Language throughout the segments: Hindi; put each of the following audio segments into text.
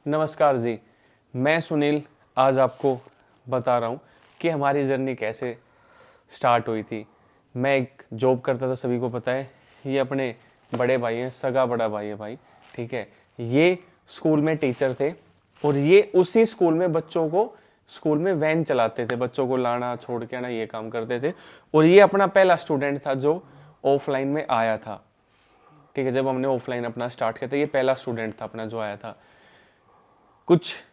नमस्कार जी, मैं सुनील आज आपको बता रहा हूँ कि हमारी जर्नी कैसे स्टार्ट हुई थी। मैं एक जॉब करता था, सभी को पता है। ये अपने बड़े भाई हैं, सगा बड़ा भाई है भाई, ठीक है। ये स्कूल में टीचर थे और ये उसी स्कूल में बच्चों को स्कूल में वैन चलाते थे, बच्चों को लाना छोड़ के आना ये काम करते थे। और ये अपना पहला स्टूडेंट था जो ऑफलाइन में आया था, ठीक है। जब हमने ऑफलाइन अपना स्टार्ट किया था, ये पहला स्टूडेंट था अपना जो आया था। कुछ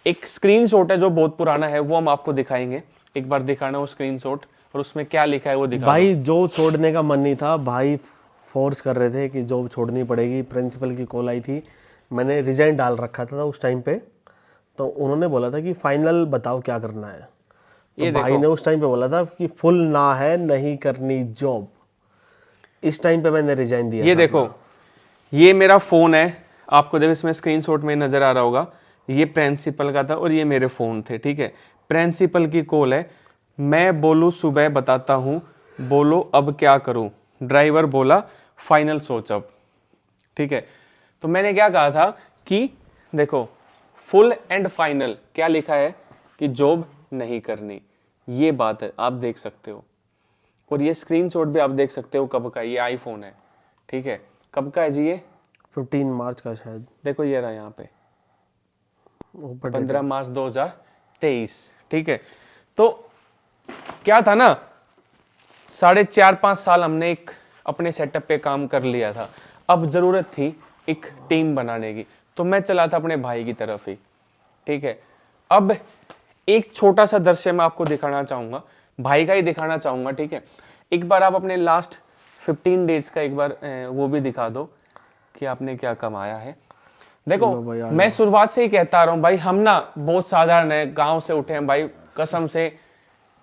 एक स्क्रीनशॉट है जो बहुत पुराना है, वो हम आपको दिखाएंगे। एक बार दिखाना वो स्क्रीनशॉट, और उसमें क्या लिखा है वो दिखा दो। भाई जॉब छोड़ने का मन नहीं था, भाई फोर्स कर रहे थे कि जॉब छोड़नी पड़ेगी। प्रिंसिपल की कॉल आई थी, मैंने रिजाइन डाल रखा था उस टाइम पे। तो उन्होंने बोला था कि फाइनल बताओ क्या करना है। तो ये भाई देखो, ने उस टाइम पे बोला था कि फुल ना है, नहीं करनी जॉब। इस टाइम पे मैंने रिजाइन दिया ये था देखो, अपना। ये मेरा फोन है। आपको देखो इसमें स्क्रीनशॉट में नजर आ रहा होगा, ये प्रिंसिपल का था और ये मेरे फोन थे, ठीक है। प्रिंसिपल की कॉल है, मैं बोलूं सुबह बताता हूं, बोलो अब क्या करूं। ड्राइवर बोला फाइनल सोच अब, ठीक है। तो मैंने क्या कहा था कि देखो, फुल एंड फाइनल क्या लिखा है कि जॉब नहीं करनी, ये बात है, आप देख सकते हो। और ये स्क्रीनशॉट भी आप देख सकते हो कब का, ये आईफोन है, ठीक है। कब का है जी ये? 15 मार्च का शायद, देखो ये रहा यहाँ पे, ऊपर डेट 15 है। मार्च 2023, ठीक है। तो क्या था ना, 4.5-5 साल हमने एक अपने सेटअप पे काम कर लिया था। अब जरूरत थी एक टीम बनाने की, तो मैं चला था अपने भाई की तरफ ही, ठीक है। अब एक छोटा सा दृश्य मैं आपको दिखाना चाहूंगा, भाई का ही दिखाना चाहूंगा, ठीक है। एक बार आप अपने लास्ट 15 डेज का एक बार वो भी दिखा दो कि आपने क्या कमाया है। देखो, लो भाई आ मैं जाओ। शुरुआत से ही कहता रहा हूं भाई, हम ना बहुत साधारण है, गांव से उठे हैं भाई, कसम से।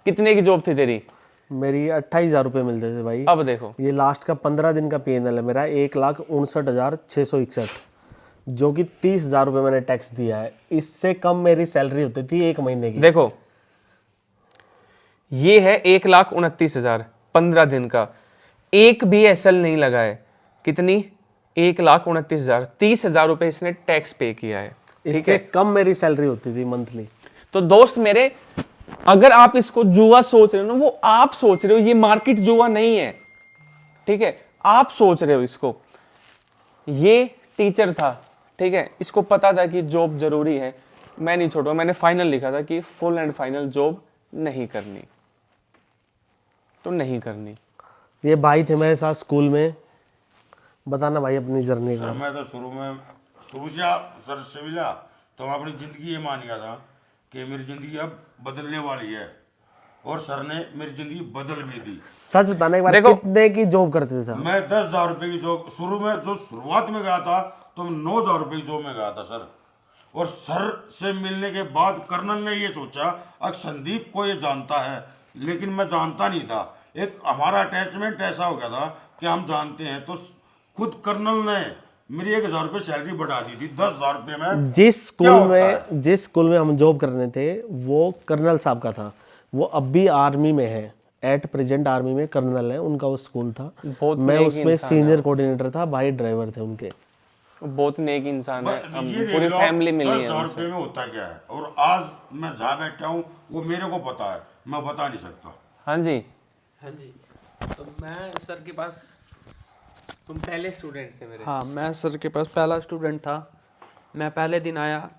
कितने की जॉब थी तेरी? मेरी 28,000 रुपये मिलते थे भाई। अब देखो, ये लास्ट का 15 दिन का PNL है मेरा, 1,59,661, जो कि 30,000 रुपये मैंने टैक्स दिया है। इससे कम मेरी सैलरी होती थी एक महीने की। देखो ये है 1,29,000, 15 दिन का। एक भी एसएल नहीं लगा है। कितनी? 1,29,000, 30,000 रुपए इसने टैक्स पे किया है, ठीक इससे है। कम मेरी सैलरी होती थी मंथली। तो दोस्त मेरे, अगर आप इसको जुआ सोच रहे हो ना, वो आप सोच रहे हो, ये मार्केट जुआ नहीं है, ठीक है। आप सोच रहे हो इसको। ये टीचर था, ठीक है, इसको पता था कि जॉब जरूरी है। मैं नहीं छोड़ूंगा, मैंने फाइनल लिखा था कि फुल एंड फाइनल जॉब नहीं करनी, तो नहीं करनी। ये भाई थे मेरे साथ स्कूल में। बताना भाई अपनी जर्नी सर का। मैं तो शुरू से सर से मिला तो मैं अपनी ज़िंदगी ये मान गया था कि मेरी ज़िंदगी अब बदलने वाली है, और सर ने मेरी ज़िंदगी बदल भी दी। सच बताने के बाद देखो, कितने की जॉब करते थे? मैं 10,000 रुपये की जॉब शुरू में, जो शुरुआत में गया था तो मैं 9,000 रुपये की जॉब में गया था सर। और सर से मिलने के बाद कर्नल ने ये सोचा अब संदीप को ये जानता है, लेकिन मैं जानता नहीं था। एक हमारा अटैचमेंट ऐसा हो गया था कि हम जानते हैं। तो खुद कर्नल ने मेरी 1,000 रुपये सैलरी बढ़ा दी थी। 10,000 रुपये में क्या होता है। जिस स्कूल में हम जॉब कर रहे थे वो कर्नल साहब का था। वो अब भी आर्मी में है, एट प्रेजेंट आर्मी में कर्नल है, उनका वो स्कूल था। बहुत मैं नेक उसमें इंसान है सीनियर वो। कोऑर्डिनेटर था, भाई ड्राइवर थे उनके। बहुत नेक इंसान है, हम ये देख पूरी लो फैमिली मिली दस है हजार हमसे। रुपये में होता क्या है। और आज मैं जहाँ बैठा हूँ वो मेरे को पता है, मैं बता नहीं सकता। हाँ जी, हाँ जी। तो मैं सर के पास, तुम पहले स्टूडेंट थे मेरे? हाँ मैं सर के पास पहला स्टूडेंट था। मैं पहले दिन आया,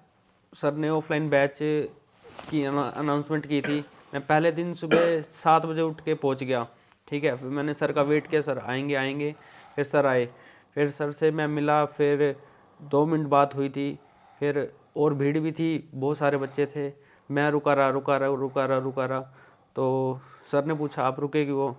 सर ने ऑफलाइन बैच की अनाउंसमेंट की थी। मैं पहले दिन सुबह 7 बजे उठ के पहुंच गया, ठीक है। फिर मैंने सर का वेट किया, सर आएंगे आएंगे। फिर सर आए, फिर सर से मैं मिला, फिर 2 मिनट बात हुई थी। फिर और भीड़ भी थी, बहुत सारे बच्चे थे। मैं रुका रहा। तो सर ने पूछा आप रुके क्यों?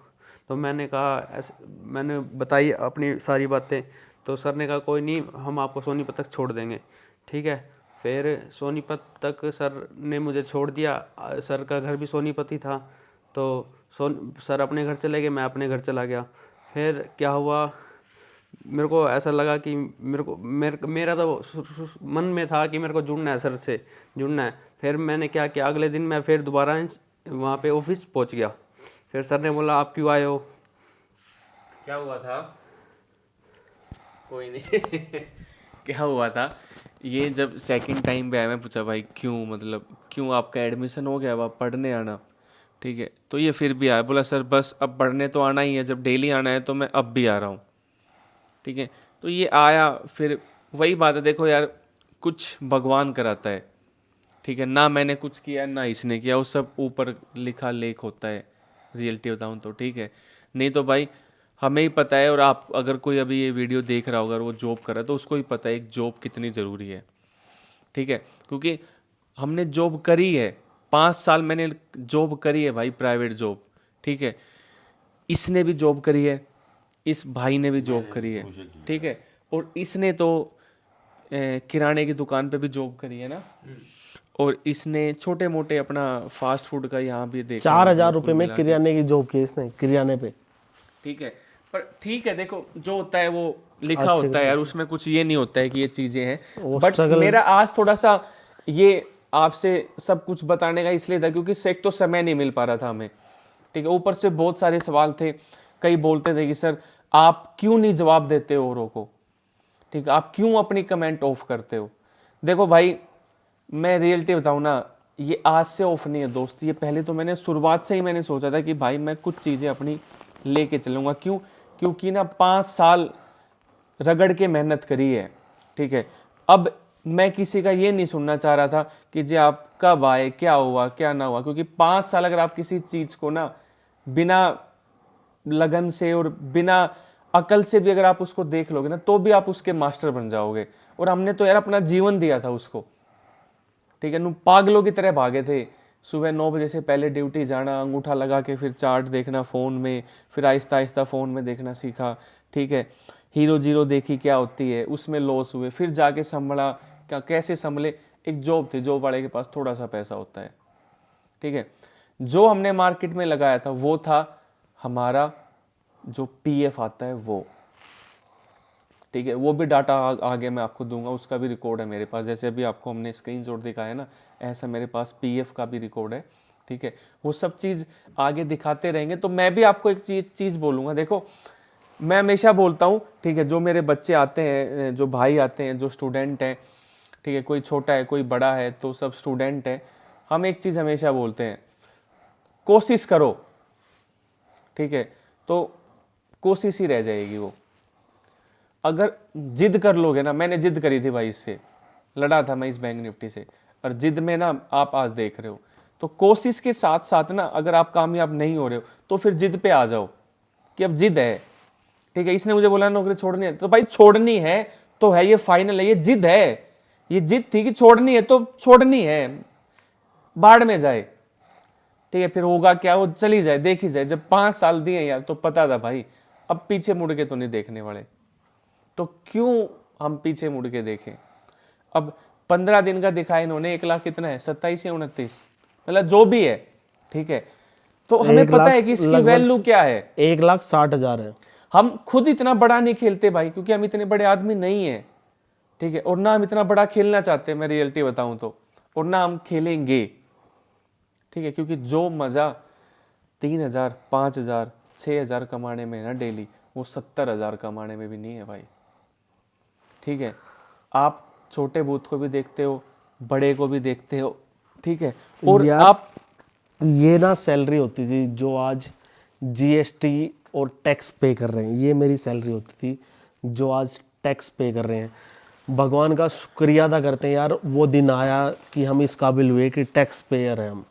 तो मैंने कहा ऐसे, मैंने बताई अपनी सारी बातें। तो सर ने कहा कोई नहीं, हम आपको सोनीपत तक छोड़ देंगे, ठीक है। फिर सोनीपत तक सर ने मुझे छोड़ दिया। सर का घर भी सोनीपत ही था। तो सर अपने घर चले गए, मैं अपने घर चला गया। फिर क्या हुआ, मेरे को ऐसा लगा कि मेरा तो मन में था कि मेरे को जुड़ना है, सर से जुड़ना है। फिर मैंने क्या किया, अगले दिन मैं फिर दोबारा वहाँ पे ऑफिस पहुँच गया। फिर सर ने बोला आप क्यों आए हो? क्या हुआ था? कोई नहीं। क्या हुआ था, ये जब सेकंड टाइम पे आया, मैं पूछा भाई क्यों, मतलब क्यों, आपका एडमिशन हो गया, अब आप पढ़ने आना, ठीक है। तो ये फिर भी आया, बोला सर बस अब पढ़ने तो आना ही है, जब डेली आना है तो मैं अब भी आ रहा हूँ, ठीक है। तो ये आया, फिर वही बात है, देखो यार कुछ भगवान कराता है, ठीक है ना, मैंने कुछ किया ना इसने किया, वो सब ऊपर लिखा लेख होता है, रियलिटी बताऊँ तो, ठीक है। नहीं तो भाई हमें ही पता है, और आप अगर कोई अभी ये वीडियो देख रहा होगा और वो जॉब कर रहा है तो उसको ही पता है एक जॉब कितनी ज़रूरी है, ठीक है। क्योंकि हमने जॉब करी है, 5 साल मैंने जॉब करी है भाई, प्राइवेट जॉब, ठीक है। इसने भी जॉब करी है, इस भाई ने भी जॉब करी है, ठीक है। और इसने तो किराने की दुकान पे भी जॉब करी है ना, और इसने छोटे मोटे अपना फास्ट फूड का यहाँ भी देखा 4,000 रुपये में किराने की जॉब की इसने, किराने पे। ठीक है। पर ठीक है, देखो जो होता है वो लिखा होता है यार, उसमें कुछ ये नहीं होता है कि ये चीजें हैं। बट मेरा आज थोड़ा सा ये आपसे सब कुछ बताने का इसलिए था क्योंकि एक तो समय नहीं मिल पा रहा था हमें, ठीक है। ऊपर से बहुत सारे सवाल थे, कई बोलते थे कि सर आप क्यों नहीं जवाब देते हो औरों को, ठीक है, आप क्यों अपनी कमेंट ऑफ करते हो। देखो भाई मैं रियलिटी बताऊं ना, ये आज से ऑफ नहीं है दोस्त, ये पहले तो मैंने शुरुआत से ही मैंने सोचा था कि भाई मैं कुछ चीज़ें अपनी लेके चलूंगा। क्यों? क्योंकि ना 5 साल रगड़ के मेहनत करी है, ठीक है। अब मैं किसी का ये नहीं सुनना चाह रहा था कि जी आप कब आए, क्या हुआ क्या ना हुआ, क्योंकि 5 साल अगर आप किसी चीज़ को ना बिना लगन से और बिना अकल से भी अगर आप उसको देख लोगे ना तो भी आप उसके मास्टर बन जाओगे। और हमने तो यार अपना जीवन दिया था उसको, ठीक है। पागलों की तरह भागे थे, सुबह 9 बजे से पहले ड्यूटी जाना, अंगूठा लगा के फिर चार्ट देखना फ़ोन में, फिर आहिस्ता आहिस्ता फ़ोन में देखना सीखा, ठीक है। हीरो जीरो देखी क्या होती है, उसमें लॉस हुए, फिर जाके संभला, क्या कैसे संभले। एक जॉब थी, जॉब वाले के पास थोड़ा सा पैसा होता है, ठीक है। जो हमने मार्केट में लगाया था वो था हमारा जो पीएफ आता है वो, ठीक है। वो भी डाटा आगे मैं आपको दूंगा, उसका भी रिकॉर्ड है मेरे पास, जैसे अभी आपको हमने स्क्रीनशॉट दिखाया ना, ऐसा मेरे पास पीएफ का भी रिकॉर्ड है, ठीक है। वो सब चीज़ आगे दिखाते रहेंगे। तो मैं भी आपको एक चीज़ बोलूँगा, देखो मैं हमेशा बोलता हूँ, ठीक है, जो मेरे बच्चे आते हैं, जो भाई आते हैं, जो स्टूडेंट हैं, ठीक है, कोई छोटा है कोई बड़ा है, तो सब स्टूडेंट है, हम एक चीज़ हमेशा बोलते हैं, कोशिश करो, ठीक है, तो कोशिश ही रह जाएगी वो। अगर जिद कर लोगे ना, मैंने जिद करी थी भाई, इससे लड़ा था मैं इस बैंक निफ्टी से, और जिद में ना आप आज देख रहे हो। तो कोशिश के साथ साथ ना अगर आप कामयाब नहीं हो रहे हो तो फिर जिद पे आ जाओ कि अब जिद है, ठीक है। इसने मुझे बोला नौकरी छोड़नी है, तो भाई छोड़नी है तो है, ये फाइनल है, ये जिद है, ये जिद थी कि छोड़नी है तो छोड़नी है, बाढ़ में जाए, ठीक है। फिर होगा क्या, वो चली जाए, देखी जाए। जब 5 साल दिए यार तो पता था भाई अब पीछे मुड़ के तो नहीं देखने वाले, तो क्यों हम पीछे मुड़ के देखें। अब 15 दिन का दिखाया इन्होंने, 1 लाख कितना है, 27 या 29, मतलब जो भी है, ठीक है। तो हमें पता है कि इसकी वैल्यू क्या है, 1,60,000 है। हम खुद इतना बड़ा नहीं खेलते भाई, क्योंकि हम इतने बड़े आदमी नहीं है, ठीक है। और ना हम इतना बड़ा खेलना चाहते हैं, मैं रियलिटी बताऊं तो, और ना हम खेलेंगे, ठीक है। क्योंकि जो मजा 3,000 5,000 6,000 कमाने में है ना डेली, वो 70,000 कमाने में भी नहीं है भाई, ठीक है। आप छोटे बूथ को भी देखते हो, बड़े को भी देखते हो, ठीक है। और यार, आप ये ना सैलरी होती थी जो आज जीएसटी और टैक्स पे कर रहे हैं, ये मेरी सैलरी होती थी जो आज टैक्स पे कर रहे हैं। भगवान का शुक्रिया अदा करते हैं यार, वो दिन आया कि हम इस काबिल हुए कि टैक्स पेयर हैं हम,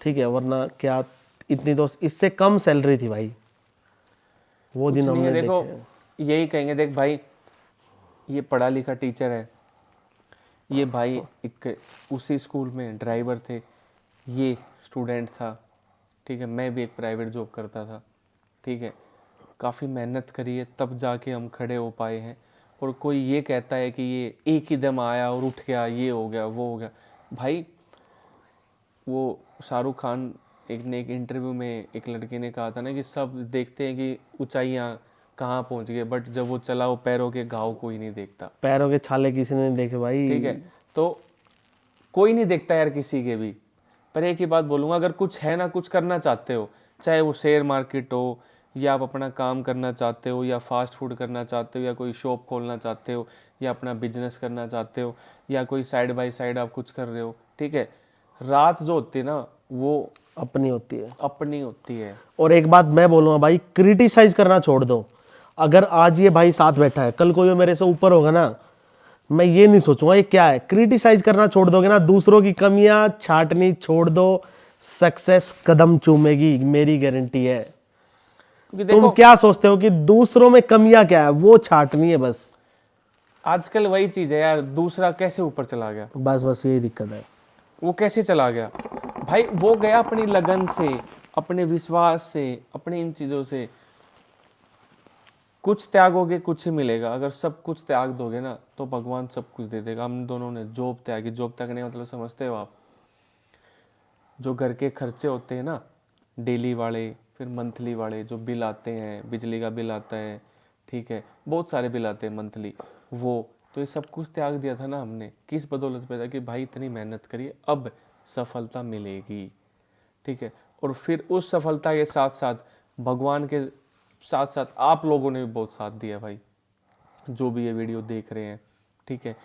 ठीक है। वरना क्या इतनी तो इससे कम सैलरी थी भाई, वो दिन कुछ नहीं है, हमने देखो देखे। यही कहेंगे, देख भाई ये पढ़ा लिखा टीचर है, ये भाई एक उसी स्कूल में ड्राइवर थे, ये स्टूडेंट था, ठीक है। मैं भी एक प्राइवेट जॉब करता था, ठीक है। काफ़ी मेहनत करी है तब जाके हम खड़े हो पाए हैं। और कोई ये कहता है कि ये एक ही दम आया और उठ गया, ये हो गया वो हो गया, भाई वो शाहरुख खान एक ने एक इंटरव्यू में एक लड़के ने कहा था ना कि सब देखते हैं कि ऊंचाइयाँ कहाँ पहुँच गए, बट जब वो चला वो पैरों के घाव कोई नहीं देखता, पैरों के छाले किसी ने नहीं देखे भाई, ठीक है। तो कोई नहीं देखता यार किसी के भी। पर एक ही बात बोलूँगा, अगर कुछ है ना, कुछ करना चाहते हो, चाहे वो शेयर मार्केट हो या आप अपना काम करना चाहते हो, या फास्ट फूड करना चाहते हो, या कोई शॉप खोलना चाहते हो, या अपना बिजनेस करना चाहते हो, या कोई साइड बाय साइड आप कुछ कर रहे हो, ठीक है, रात जो होती है ना वो अपनी होती है। अपनी होती है। और एक बात मैं बोलूँगा भाई, क्रिटिसाइज करना छोड़ दो। अगर आज ये भाई साथ बैठा है, कल कोई मेरे से ऊपर होगा ना, मैं ये नहीं सोचूंगा ये क्या है। क्रिटिसाइज करना छोड़ दोगे ना, दूसरों की कमियां छांटनी छोड़ दो, सक्सेस कदम चूमेगी, मेरी गारंटी है। क्योंकि तुम देखो क्या सोचते हो कि दूसरों में कमियां क्या है, वो छांटनी है बस। आजकल वही चीज है यार, दूसरा कैसे ऊपर चला गया, बस बस यही दिक्कत है। वो कैसे चला गया भाई, वो गया अपनी लगन से, अपने विश्वास से, अपनी इन चीजों से। कुछ त्यागोगे कुछ ही मिलेगा। अगर सब कुछ त्याग दोगे ना तो भगवान सब कुछ दे देगा। हम दोनों ने जॉब त्यागी। जॉब त्यागने मतलब समझते हो आप, जो घर के खर्चे होते हैं ना, डेली वाले, फिर मंथली वाले, जो बिल आते हैं, बिजली का बिल आता है, ठीक है, बहुत सारे बिल आते हैं मंथली, वो तो ये सब कुछ त्याग दिया था ना हमने। किस बदौलत पे था कि भाई इतनी मेहनत करिए, अब सफलता मिलेगी, ठीक है। और फिर उस सफलता के साथ साथ भगवान के साथ साथ आप लोगों ने भी बहुत साथ दिया भाई, जो भी ये वीडियो देख रहे हैं, ठीक है,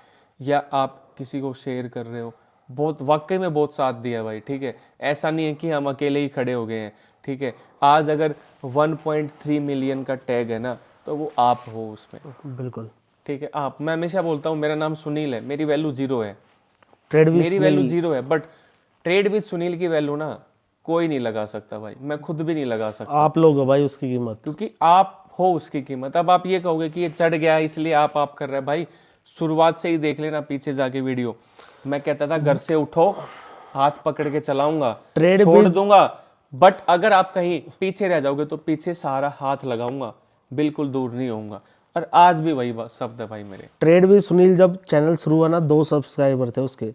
या आप किसी को शेयर कर रहे हो, बहुत वाकई में बहुत साथ दिया भाई, ठीक है। ऐसा नहीं है कि हम अकेले ही खड़े हो गए हैं, ठीक है। आज अगर 1.3 मिलियन का टैग है ना, तो वो आप हो उसमें, बिल्कुल। ठीक है। आप, मैं हमेशा बोलता हूँ मेरा नाम सुनील है, मेरी वैल्यू 0 है, ट्रेड भी मेरी वैल्यू 0 है, बट ट्रेड विद सुनील की वैल्यू ना कोई नहीं लगा सकता भाई, मैं खुद भी नहीं लगा सकता, आप लोग हो भाई उसकी कीमत। क्योंकि आप हो उसकी कीमत। अब आप ये कहोगे कि ये चढ़ गया इसलिए आप कर रहे हैं, भाई शुरुआत से ही देख लेना पीछे जाके वीडियो। मैं कहता था घर से उठो, हाथ पकड़ के चलाऊंगा, ट्रेड छोड़ भी- दूंगा, बट अगर आप कहीं पीछे रह जाओगे तो पीछे सहारा हाथ लगाऊंगा, बिल्कुल दूर नहीं होऊंगा। और आज भी वही शब्द है भाई मेरे। ट्रेड भी सुनील जब चैनल शुरू हुआ ना, 2 सब्सक्राइबर थे उसके,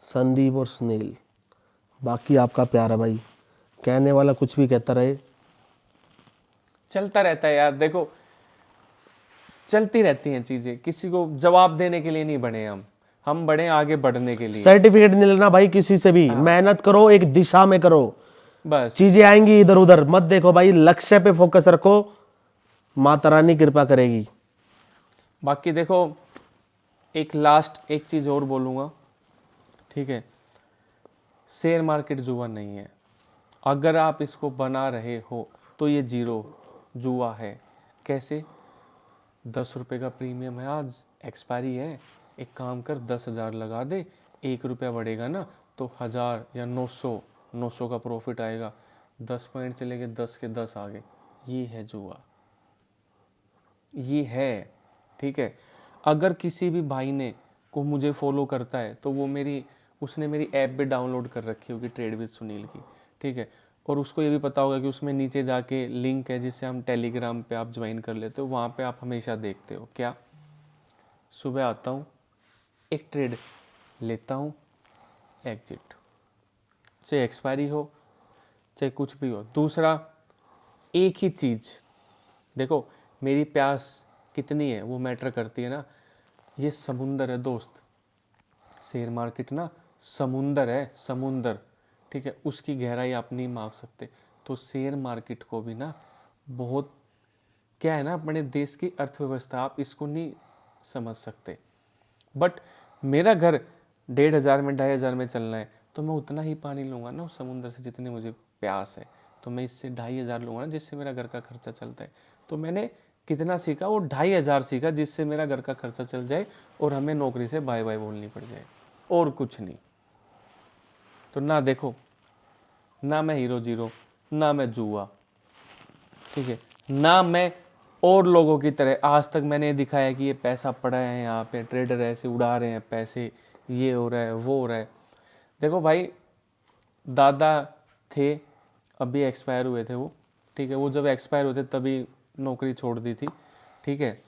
संदीप और सुनील। बाकी आपका प्यार है भाई, कहने वाला कुछ भी कहता रहे। चलता रहता है यार, देखो चलती रहती हैं चीजें, किसी को जवाब देने के लिए नहीं बने हम बड़े आगे बढ़ने के लिए, सर्टिफिकेट नहीं लेना भाई किसी से भी, मेहनत करो, एक दिशा में करो, बस। चीजें आएंगी इधर उधर मत देखो भाई, लक्ष्य पे फोकस रखो, माता रानी कृपा करेगी। बाकी देखो, एक लास्ट एक चीज और बोलूंगा, ठीक है, शेयर मार्केट जुआ नहीं है। अगर आप इसको बना रहे हो तो ये 0 जुआ है। कैसे? 10 रुपये का प्रीमियम है, आज एक्सपायरी है, एक काम कर 10,000 लगा दे, 1 रुपया बढ़ेगा ना तो 1000 या 900 का प्रॉफिट आएगा, 10 पॉइंट चले गए, 10 के 10 आ गए। ये है जुआ, ये है, ठीक है। अगर किसी भी भाई ने को मुझे फॉलो करता है तो वो उसने मेरी ऐप भी डाउनलोड कर रखी होगी, ट्रेड विद सुनील की, ठीक है। और उसको ये भी पता होगा कि उसमें नीचे जाके लिंक है जिससे हम टेलीग्राम पे आप ज्वाइन कर लेते हो, वहाँ पे आप हमेशा देखते हो क्या, सुबह आता हूँ, एक ट्रेड लेता हूँ, एग्जिट, चाहे एक्सपायरी हो चाहे कुछ भी हो। दूसरा, एक ही चीज़ देखो, मेरी प्यास कितनी है वो मैटर करती है ना। ये समुंदर है दोस्त, शेयर मार्केट ना समुंदर है, समुंदर, ठीक है, उसकी गहराई आप नहीं माप सकते। तो शेयर मार्केट को भी ना बहुत, क्या है ना, अपने देश की अर्थव्यवस्था, आप इसको नहीं समझ सकते। बट मेरा घर 1,500 में 2,500 में चलना है तो मैं उतना ही पानी लूँगा ना उस समुंदर से जितने मुझे प्यास है, तो मैं इससे 2,500 लूँगा ना जिससे मेरा घर का खर्चा चलता है। तो मैंने कितना सीखा, वो 2,500 सीखा जिससे मेरा घर का खर्चा चल जाए और हमें नौकरी से बाय बाय बोलनी पड़ जाए, और कुछ नहीं। तो ना देखो, ना मैं हीरो जीरो, ना मैं जुआ, ठीक है, ना मैं और लोगों की तरह आज तक मैंने दिखाया कि ये पैसा पड़ा है यहाँ पे, ट्रेडर ऐसे उड़ा रहे हैं पैसे, ये हो रहा है वो हो रहा है। देखो भाई, दादा थे, अभी एक्सपायर हुए थे वो, ठीक है, वो जब एक्सपायर होते तभी नौकरी छोड़ दी थी, ठीक है।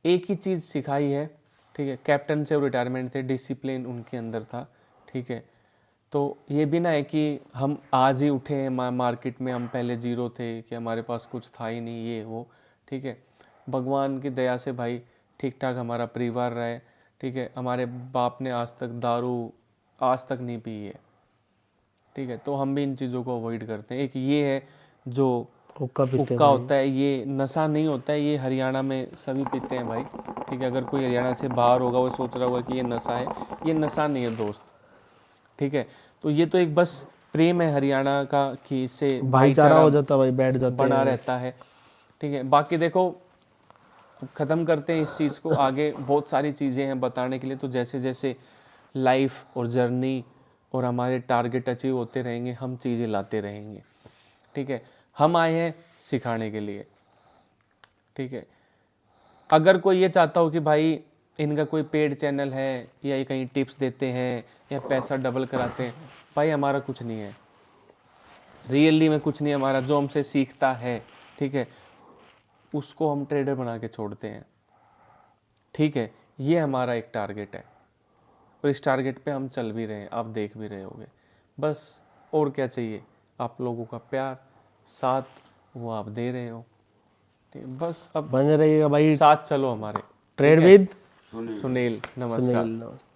एक ही चीज़ सिखाई है, ठीक है, कैप्टन से वो रिटायरमेंट थे, डिसिप्लिन उनके अंदर था, ठीक है। तो ये भी ना है कि हम आज ही उठे हैं मार्केट में, हम पहले 0 थे, कि हमारे पास कुछ था ही नहीं, ये वो, ठीक है। भगवान की दया से भाई ठीक ठाक हमारा परिवार रहा है, ठीक है। हमारे बाप ने आज तक दारू आज तक नहीं पी है, ठीक है। तो हम भी इन चीज़ों को अवॉइड करते हैं। एक ये है जो हुक्का पीते हुक्का होता है, ये नशा नहीं होता है, ये हरियाणा में सभी पीते हैं भाई, ठीक है। अगर कोई हरियाणा से बाहर होगा वो सोच रहा होगा कि ये नशा है, ये नशा नहीं है दोस्त, ठीक है। तो ये तो एक बस प्रेम है हरियाणा का कि इससे भाईचारा हो जाता है भाई, बैठ जाते बना हैं। रहता है, ठीक है। बाकी देखो अब ख़त्म करते हैं इस चीज़ को, आगे बहुत सारी चीज़ें हैं बताने के लिए। तो जैसे जैसे लाइफ और जर्नी और हमारे टारगेट अचीव होते रहेंगे, हम चीज़ें लाते रहेंगे, ठीक है। हम आए हैं सिखाने के लिए, ठीक है। अगर कोई ये चाहता हो कि भाई इनका कोई पेड चैनल है या ये कहीं टिप्स देते हैं या पैसा डबल कराते हैं, भाई हमारा कुछ नहीं है, रियली में कुछ नहीं है हमारा। जो हमसे सीखता है, ठीक है, उसको हम ट्रेडर बना के छोड़ते हैं, ठीक है। ये हमारा एक टारगेट है और इस टारगेट पे हम चल भी रहे हैं, आप देख भी रहे होगे। बस और क्या चाहिए, आप लोगों का प्यार साथ, वो आप दे रहे हो, ठीक है। बस अब बने रहिएगा भाई, साथ चलो हमारे। ट्रेड विद सुनील, नमस्कार। सुनील।